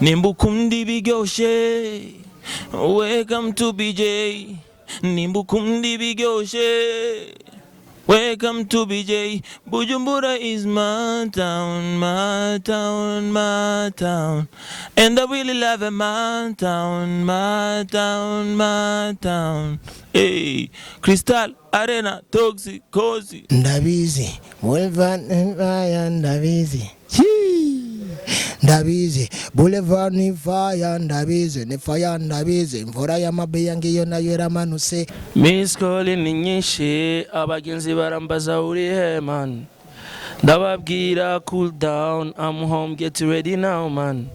Nimbukundi biryoshe. Welcome to BJ. Nimbukundi biryoshe. Welcome to BJ. Bujumbura is my town, my town, my town. And I really love it, my town, my town, my town. Hey, Crystal Arena, Toxic, Cozy. Ndabizi, Boulevard Fire, Ndabizi. Ndabizi, Boulevard ni fire, Ndabizi, ni fire, Ndabizi. Mvura y'amabe yange yo nayo eramanuse. Miss calling ni nyinshi, abagenzi barambaza uri he man. Ndababwira cool down, I'm home, get ready now man.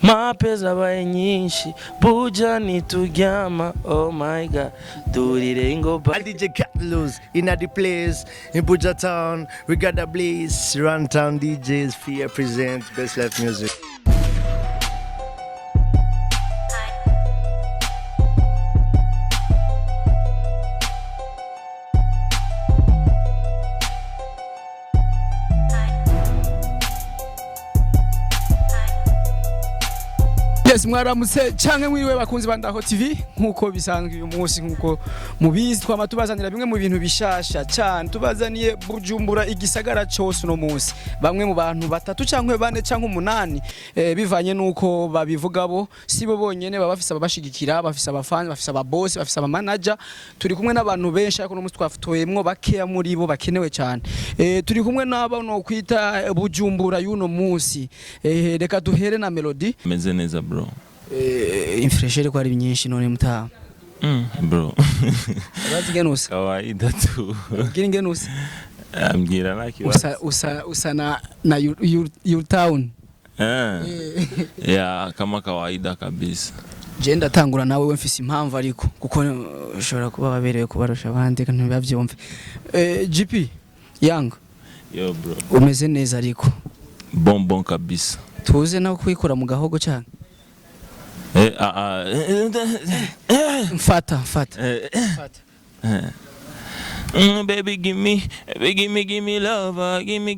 Mapeza abaye nyinshi, buja nituryama, oh my god, turire ngo ba. DJ Catalos in the place in Buja Town. We got the blaze, Runtown DJs, Fear present Best Life Music. Yes, mwaramutse canke mwiriwe bakunzi bandaho TV nkuko bisanzwe uyu munsi nkuko mubizi twama tubazanira bimwe mu bintu bishasha cyane tubazaniye Bujumbura igisagara cyose no munsi bamwe mu bantu batatu canke bane canke umunani bivanye nuko babivuga bo sibo bonyene baba bafise abashigikira bafise abafans bafise ababoss bafise aba manager turi kumwe n'abantu benshi ariko no munsi twafutoyemwo bakeya muri bo bakenewe cyane turi kumwe n'aba no kwita Bujumbura yuno munsi reka duhere na Melody Meze neza bro. Infreshere kwa ari nyinshi none mutaha. Bro. Abazi genusa. Kawaida tu. Gini genusa. Ambwira naki. Usa na your town. Ya kama kawaida kabisa. Je ndatangura nawe we mfise impamvu ariko kuko ushobora kuba baberewe kubarusha abandi kandi bavyumve. GP Young. Yo bro. Umeze neza ariko. Bon kabisa. Tuze na kwikora mu gahogo cyane. Mfata. Baby give me love, give me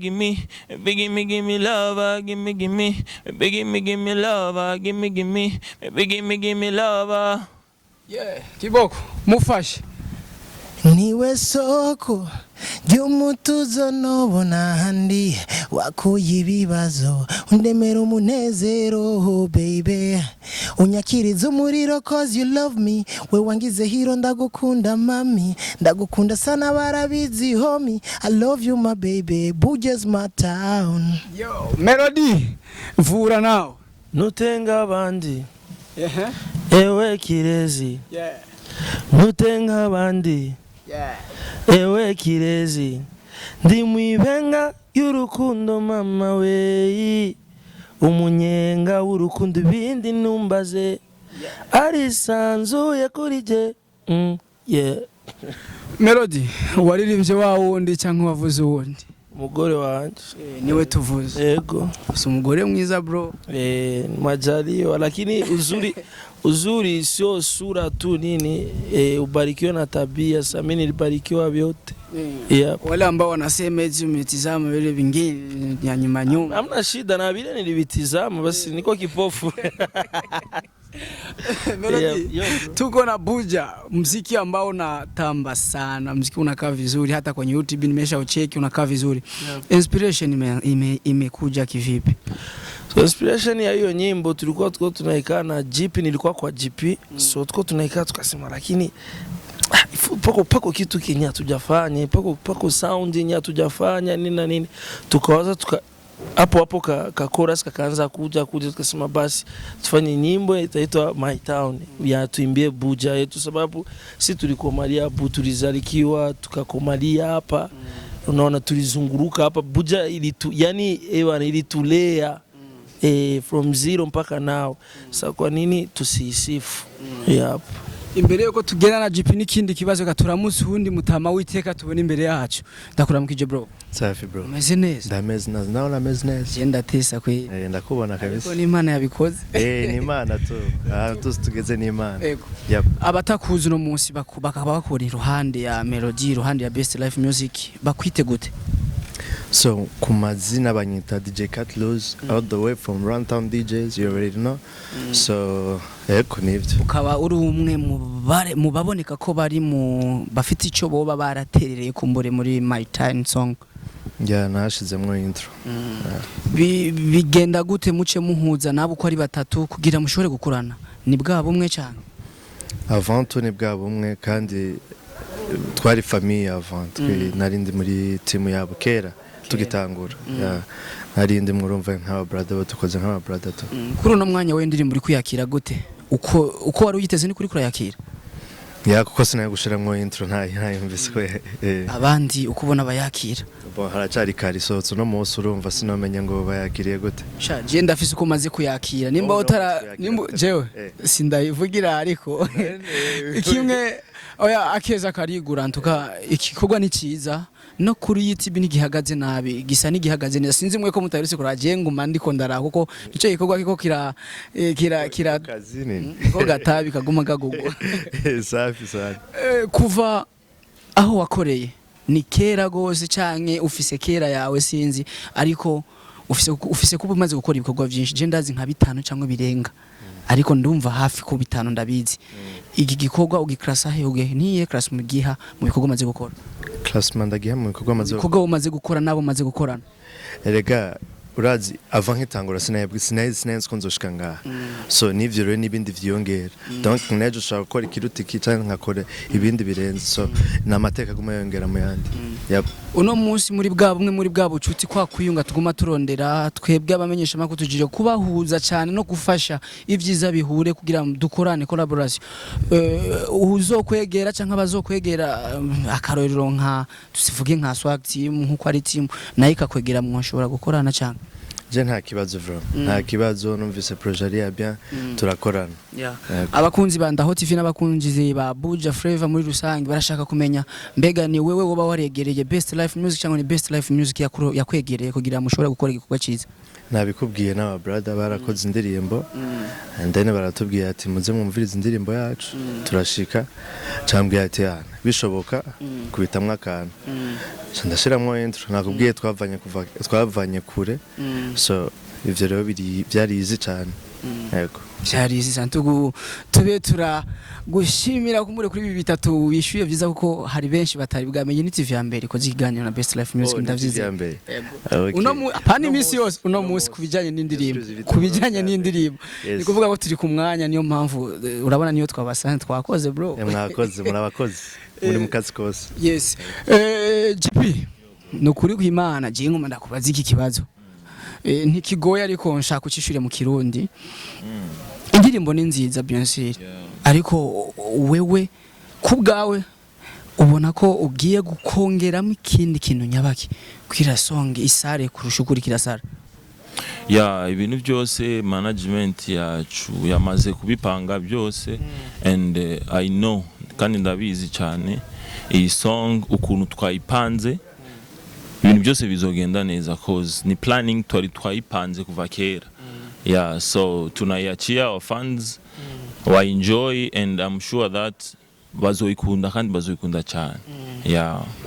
love, give me love, give me love. Yeah, Kiboko, mufashe. Niwe soko ry'umutuzo nobona handi wakuye ibibazo undemera umunezero baby unyakiriza umuriro cause you love me we wangize hero ndagukunda mami ndagukunda sana barabizi homie I love you my baby Buja's my town. Yo Melody mvura now Nutenga abandi ewe kirezi nutenga abandi ewe kirezi ndi mwibenga y'urukundo mama we umunyenga w'urukundo bindi numbaze ari sanzuye kuri je Melody waririmbye wundi cyangwa wavuze wundi umugore wanje niwe tuvuze yego si umugore mwiza bro majaliwa lakini uzuri sio sura tu nini ubarikiwa na tabia mimi nilibarikiwa vyote wale ambao wanasema eti umetizama vile vingine ya nyuma hamna shida na vile nilivitizama basi niko kipofu. Melody, tuko na Buja, muziki ambao unatamba sana, muziki unakaa vizuri hata kwenye YouTube nimesha ucheki unakaa vizuri. Inspiration imekuja kivipi? So inspiration ya hiyo nyimbo tulikuwa tunaikaa na GP, nilikuwa kwa GP. So tulikuwa tunaikaa tukasema lakini pako kitu kinya tujafanya, pako sound nya tujafanya nini na nini. Tukawaza hapo ka chorus kaanza kuja tukasema basi tufanye nyimbo itaitwa My Town ya tuimbie Buja yetu sababu si tulikomalia hapo tulizalikiwa tukakomalia hapa unaona tulizunguruka hapa Buja yani ilitulea from zero mpaka now. Sasa kwa nini tusisifu hapo? Imbere yuko tugera na GP n'ikindi kibazo gaturamusi hundi mutama witeka tubone imbere yacu ndakuramukije bro. Safi bro. Meze neza. Ndameze neza naona meze neza. Yenda tesa kwe. Ndakubona kabisa. Ni Imana yabikoze. Ni Imana tu. Tugeze ni Imana. Yep. Abatakuzi no munsi bakaba bakora iruhande ya Melody iruhande ya Best Life Music bakwite gute? So kumazina banyita DJ Cat Loose all the way from Runtown DJs, you already know. So eko nivyo. ukaba uri umwe mu baboneka ko bari mu bafite ico boba baraterereye kumbure muri My Time Song. Yeah, nashizemwo intro. Bigenda gute muce muhuza nabo uko ari batatu kugira mushobore gukurana? Ni bwabo umwe cyane. Avant tout ni bwabo umwe kandi twari famille avant. Narindi muri team yabo kera tugitangura. Yeah. Narindi murumva nk'aba brother batukoze nk'aba brother to. Kuri uno mwanya w'indirimbo uri kuyakira gute? Uko wari uyiteze ni kuri kurayakira? Ya kuko sinaye gushiramwo intro ntayumvise ko abandi ukubona bayakira. Bo haracari kari sohotse no munsi urumva sinomenya ngo bayakiriye gute. Sha je ndafise uko maze kuyakira nimba utara nimba jewe sindayivugira ariko kimwe oya akeza karigura ntuka ikikorwa ni ciza no kuri YouTube n'igihagaze nabi gisa n'igihagaze neza sinzi mwe ko mutaruse kuraje nguma ndiko ndara kuko ico gikorwa kiko kira kazini ko gatabi kaguma gagugwa safi sana. Kuva aho wakoreye ni kera gose canke ufise kera yawe sinzi ariko ufise kuba umaze gukora ibikorwa byinshi je ndazi nka 5 cyangwa birenga ariko ndumva hafi ko 5 ndabizi. Iki gikorwa ugiklasa hehe niye class mu giha mu bikorwa maze gukora? Classement ndagiha mu bikorwa maze gukora nabo maze gukorana. Erega urazi avant nkitangura sinayezi ko nzoshika ngaha. So nivyo rero nibindi vyongera. Donc nejo shaka gukora ikiruti cyane nkakora ibindi birenze. So namateka guma yongera mu yandi. Uno munsi muri bwa bucuti kwa kwiyunga tuguma turondera twebwe abamenyesha makuru tujije kubahuza cyane no gufasha ivyiza bihure kugira dukorane collaboration. Uzokwegera canka bazokwegera akarorero nka tusivuge nka swag team nkuko ari team nayo ikakwegera mwoshobora gukorana cyane. Je nta kibazo vro. Nta kibazo numvise projet ari bien turakorana. Abakunzi bandaho TV n'abakunzi ba Buja Flavor muri rusange barashaka kumenya mbega ni wewe woba waregereye Best Life Music cyangwa ni Best Life Music yakwegereye kugira mushobora gukora igikorwa ciza? Nabikubwiye n'aba brother barakoze indirimbo and then baratubwiye ati muze mwumviriza indirimbo yacu turashika cyambwiye ati yana bishoboka kubitamwa akantu ndashiramwo intro nakubwiye twavanye kure so ivyo rero byari easy cyane. Yego byari easy cyane tube gushimira kumure kuri ibi bitatu bishuye vyiza kuko hari benshi batari bwamenye ni TV ya mbere ko ziganira na Best Life Music ndavyize. Uno apani misi yose uno munsi kubijanye n'indirimbo ni kuvuga ko turi ku mwanya niyo mpamvu urabona niyo twabasanze twakoze bro. Mwakoze murabakoze muri mukazi kose. Yes GP nukuri kw'Imana je ngoma ndakubaza iki kibazo ntikigoye ariko nshaka kucishura mu Kirundi. Indirimbo ni nziza bien sûr ariko wewe kubgawe ubona ko ugiye gukongeramo ikindi kintu nyabaki kwira song isare kurusha ukuri kirasara? Ibintu byose management yacu yamaze kubipanga byose and I know kandi ndabizi cyane iyi song ukuntu twayipanze ibintu byose bizogenda neza cause ni planning twayipanze kuva kera. So tunayachia our fans wa enjoy and I'm sure that bazoikunda kandi bazoikunda cyane.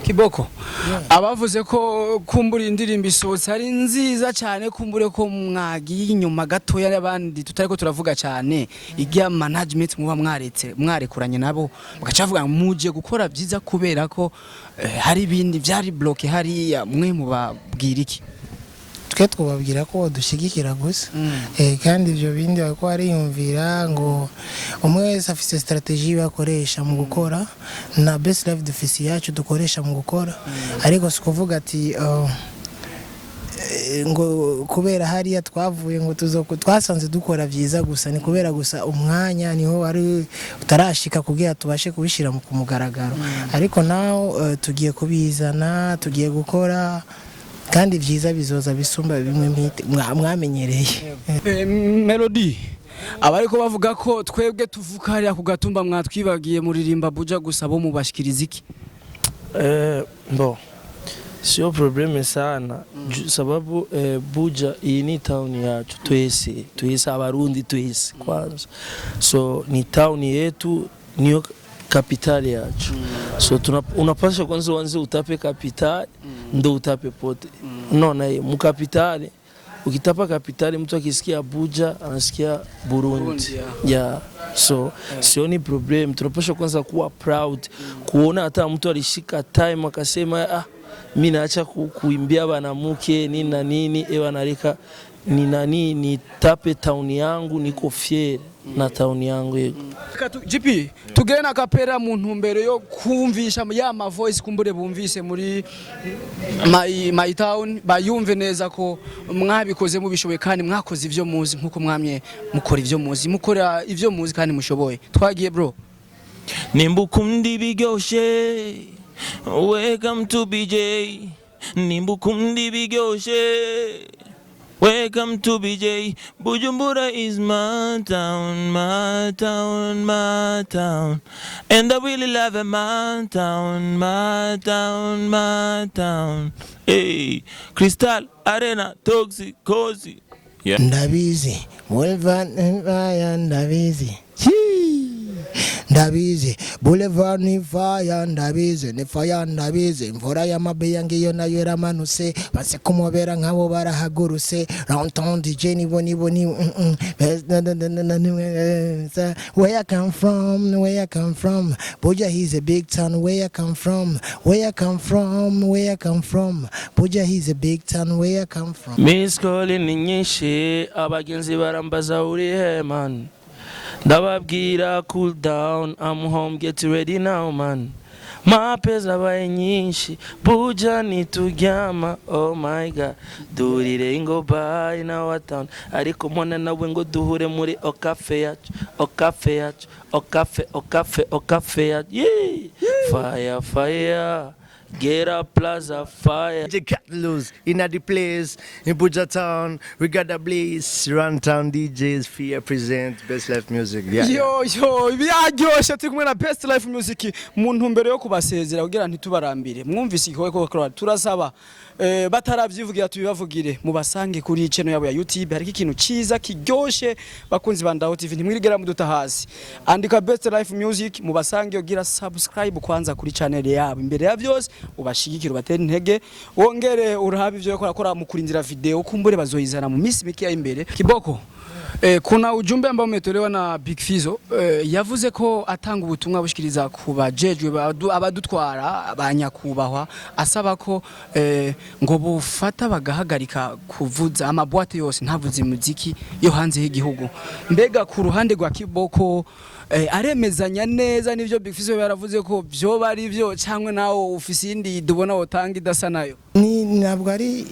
Kiboko abavuze ko kumbura indirimbo isohotse ari nziza cyane kumbure ko mwagiye inyuma gato y'abandi tutariko turavuga cyane igiya management muba mwarekuranye nabo bagacavuga muje gukora byiza kubera ko hari ibindi byari bloke hari mwe mubabwira iki? twe twubabwira ko dushigikira gusa kandi ibyo bindi bako ariyumvira ngo umwe wese afite strategy bakoresha mu gukora na Best Life dufisi yacu dukoresha mu gukora ariko sikuvuga ati ngo kubera hariya twavuye ngo twasanze dukora byiza gusa ni kubera gusa umwanya niho ari utarashika kugira tubashe kubishira mu kumugaragaro ariko naho tugiye kubizana tugiye gukora kandi byiza bizoza bisumba bimwe mwamenyereye. Melody abariko bavuga ko twebwe tuvuka hariya ku gatumba mwatwibagiye muririmba Buja gusa bo mubashikiriza iki? Bon sio probleme sana sababu Buja iyi ni town yacu twese abarundi twese kwanza so ni town yetu niyo kapitali yacu. So unapasha kwanza uanze utape kapitali ndo utape pote. Unaona mu kapitali ukitapa kapitali mtu akisikia Abuja anasikia Burundi. Yeah. So sioni problem, tunapaswa kwanza kuwa proud kuona hata mtu alishika time akasema mimi naacha kuimbia banamuke nini na nini wanalika ni nani ni tape town yangu niko fier na town yangu yego. GP tugena kapera mu ntumbero yo kumvisha ya ma voice kumbure bumvise muri my town bayumve neza ko mwabikoze mubishoboye kandi mwakoze ivyo muzi nkuko mwamye mukora ivyo muzi mukora ivyo muzi kandi mushoboye. Twagiye bro. Nimbukundi bigyoshe welcome to BJ. Nimbukundi bigyoshe welcome to BJ. Bujumbura is my town, my town, my town. And I really love it, my town, my town, my town. Hey, Crystal Arena, Toxic, Cozy. Yeah. Ndabizi, Boulevard Ndabizi. Ndabizi, Boulevard ni fire Ndabizi, mvura y'amabeya ngiyo nayo yaramanutse base kumobera nkabo barahagurutse Downtown DJ ni where I come from Buja he's a big town where I come from Buja he's a big town where I come from. Miss calling ni nyinshi abagenzi barambaza uri he man. Ndababwira cool down, I'm home, get ready now man. Mapeza baye nyinshi, Buja ni tugyama, oh my god. Durire ngo bye na wa town, ariko mwana nawe ngo duhure muri okafe yacu. Yeah. Fire. Get up, Plaza Fire. DJ Catalos in the place in Buja Town. We got the blaze. Run Town DJs. Fear present Best Life Music. Yeah. Yo, byaryoshe turi kumwe na Best Life Music mu ntumbero yo kubasezera kugira ntitubarambire. Mwumvise ikowe ko turasaba bataravyivugira tubibavugire mubasange kuri channel yabo ya YouTube. Hari ikintu ciza kiryoshe bakunzi bandaho TV ntimwirigera muduta hasi. Andika Best Life Music mubasange ugira subscribe kwanza kuri channel yabo. Imbere ya vyose ubashigikira ubatera intege wongere urahabe ivyo yakora mu kurindira video kumbure bazoyizana mu misi mike imbere. Kiboko kuna ujumbe ambao umetolewa na Big Fizzo yavuze ko atanga ubutumwa bushikiriza kubajejwe abadutwara abanyakubahwa asaba ko ngo bufata bagahagarika kuvuza amabwate yose ntavuze muziki yo hanze y'igihugu. Mbega ku ruhande rwa Kiboko aremezanya neza nivyo Big Fizzo yaravuze ko byo bari byo cyangwa nawo ufisi indi dubona wotanga idasa nayo? Ni nabwo ari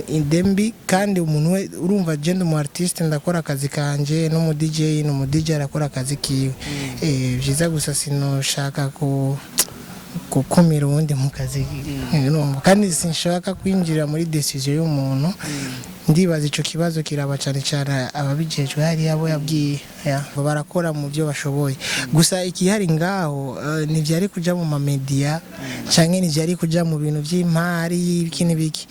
idembi kandi umuntu we urumva agenda mu artist ndakora akazi kanje no mu DJ arakora akazi kiwe. Byiza gusa sinoshaka ko gukumira ubundi mu kazi kandi sinshaka kwinjira muri decision y'umuntu. Ndibaza ico kibazo kiraba cyane cyane ababijejwe hari yabo yabwiye barakora mu byo bashoboye. Gusa ikihari ngaho ni byari kuja mu ma media canke ni byari kuja mu bintu by'impari bikini biki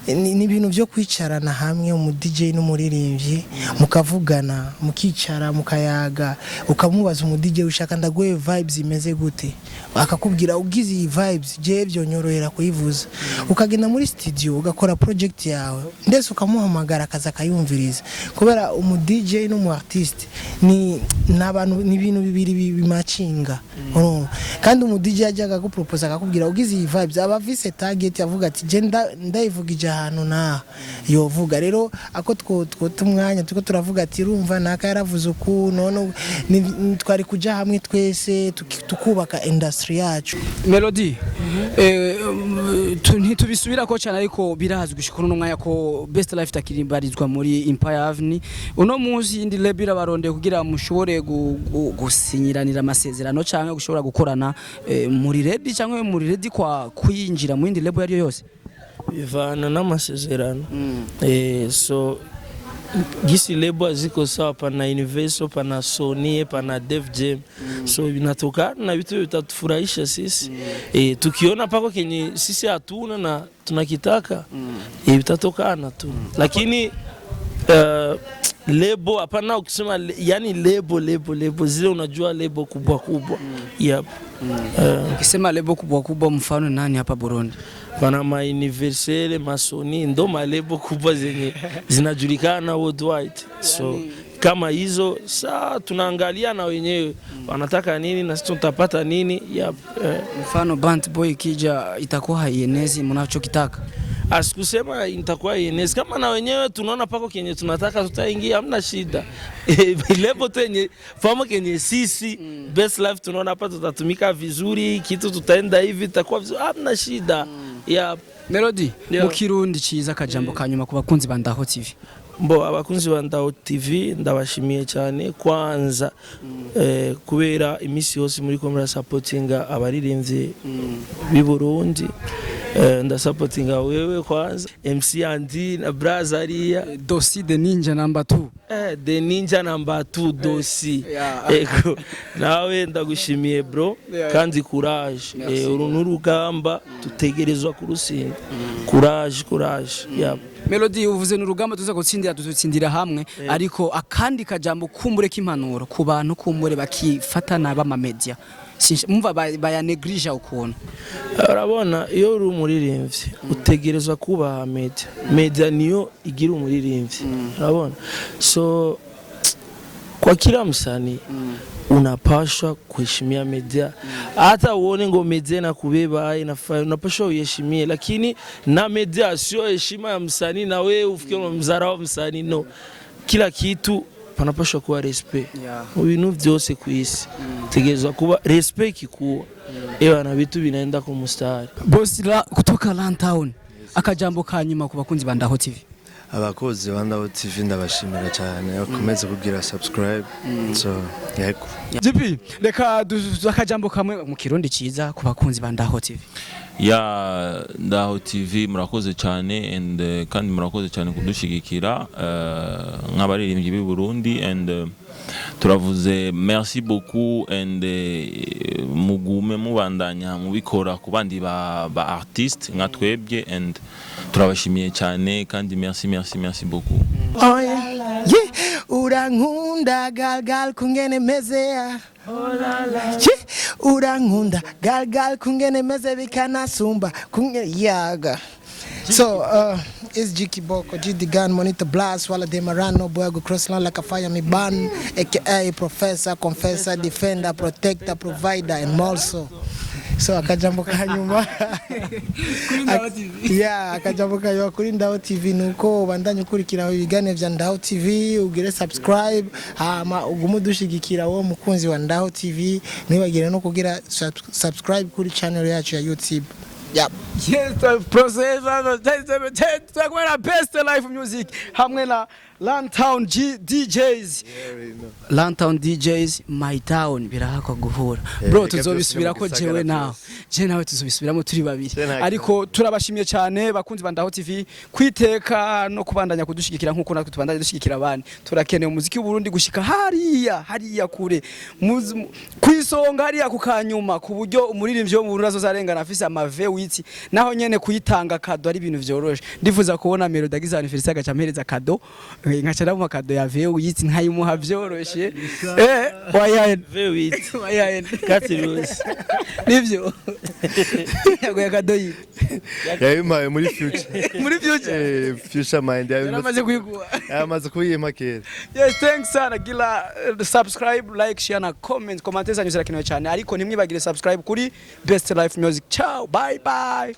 ni ibintu byo kwicarana hamwe mu DJ n'umuririmbyi mukavugana mukicara mukayaga ukamubaza umu DJ ushaka ndagoye vibes imeze gute akakubwira ugize iyi vibes je byonyorohera kuyivuza ukagenda muri studio ugakora project yawe ndetse ukamuhamagara akaza kayumviriza kubera umu DJ n'umu artist ni nabantu ni ibintu bibiri bimacinga kandi umu DJ ajyaga gupropose akakubwira ugize iyi vibes aba vise target yavuga ati je ndayivugije ahantu na yovuga rero ako twumwanya tuko turavuga ati rumva naka yaravuze uku none twari kuja hamwe twese tukubaka industry yacu. Melody ntitubisubira ko cyane ariko birazwi gushikora n'umwanya ko Best Life takirimbarizwa muri Empire Avenue uno munsi indi label baronde kugira mushobore gusinyiranira amasezerano cyangwa gushobora gukorana muri ready cyangwa muri ready kwa kwinjira mu indi label yari yose bivana n'amasezerano. So gisi label ziko sawa pana Universal pana Sony pana Def Jam so vinatoka na vitu vitatufurahisha sisi. Tukiona pako kenye sisi hatuna na tunakitaka vitatokana tu lakini lebo hapana ukisema yani lebo zile unajua lebo kubwa yep. Ukisema lebo kubwa mfano nani hapa Burundi? Pana ma Universal, Masoni ndo malebo kubwa zenye zinajulikana worldwide. So kama hizo saa tunaangalia na wenyewe wanataka nini na sisi tutapata nini. Yep. Mfano Band Boy kija itakuwa haienezi mnachokitaka. Asikusema itakuwa yenesi kama na wenyewe tunaona pako kenye tunataka tutaingia, hamna shida. Lebo tenye famu kenye sisi best life tunaona hapa tutatumika vizuri, kitu tutaenda hivi itakuwa vizuri, hamna shida. Yeah. Melody, mu Kirundi ciza kajambo kanyuma ku bakunzi ba Ndaho TV. Abakunzi ba Ndaho TV ndabashimiye cyane kwanza kubera imisi yose muri ko muri supportinga abaririmbyi b'i Burundi. Ndasupportinga wewe kwanza MC Andy na Brazaria Dosi the Ninja number 2 the Ninja number 2 Dosi ego nawe ndagushimiye bro kandi courage uru n'urugamba tutegerezwa kurusinda courage yeah. Melody uvuze n'urugamba tuza gutsindira hamwe ariko akandi kajambo kumbure k'impanuro ku bantu kumbure bakifatana bama media mumva baya neglige ukuntu urabona iyo uri umuririmbyi utegerezwa kuba media niyo igira umuririmbyi urabona so kwa kila msanii unapaswa kuheshimia media hata uone ngo media na kubeba unapaswa uheshimie lakini na media sio heshima ya msanii na wewe ufikie mzarao msanii no kila kitu panapaswa kuwa respect ibintu byose kuisi tegerezwa kuba respect kikuwa na vitu vinaenda kwa mustari. Boss kutoka Lantown akajambo kanyuma ku bakunzi ba Ndaho TV. Abakozi ba Ndaho TV ndabashimira cyane bakomeze kugira subscribe so yego GP reka akajambo kamwe mu Kirundi ciza ku bakunzi ba Ndaho TV. Ya Ndaho TV murakoze cyane and kandi murakoze cyane kudushigikira nk'abaririmbyi b'i Burundi and turavuze merci beaucoup and mugume mubandanya mubikora ku bandi ba artiste nka twebwe and turabashimiye cyane kandi merci beaucoup. Oh yeah. Urankunda galgal kungene mezea urankunda galgal kungene meze bikanasumba kungene yaga. So it's Jiki Boko, G the gun, monitor blast, while they marano, boy go cross line like a fire me ban, aka professor, confessor, defender, protector, provider, and also. So akajambo kanyuma akajambo kayo kuri Ndaho TV nuko bandanye ukurikira ibigane vya Ndaho TV ugire subscribe hama ugumudushigikira wo mukunzi wa Ndaho TV nibagire no kugira subscribe kuri channel yacu ya YouTube. Yep. Yes, the process of best life music hamwe na Lantown DJs. Lantown DJs my town birahakwa guhura. Bro tuzobisubira ko jewe nawe tuzobisubiramo turi babiri. Ariko turabashimiye cyane bakunzi ba Ndaho TV kwiteka no kubandanya kudushigikira nkuko natwe tubandanya dushigikira abandi. Turakeneye umuziki w'u Burundi gushika hariya kure. Kwisonga hariya kukanyuma ku buryo umuririmbyi wo mu Burundi azozarengana afise amave witi naho nyene kuyitanga kado ari ibintu vyoroshe. Ndifuza kubona Melody agize anniversaire agacampereza kado nkacara mu kado ya veo yiti nkayimuha vyoroshe wayaye veo yiti wayaye katirusi nivyo yago ya kado yiti yayimaye muri future future mind yamaze kuyiguha yamaze kuyima kera. Yes, thanks sana gila subscribe like share na comment zanyu zirakenewe cyane ariko ntimwibagire subscribe kuri Best Life Music. Ciao, bye bye.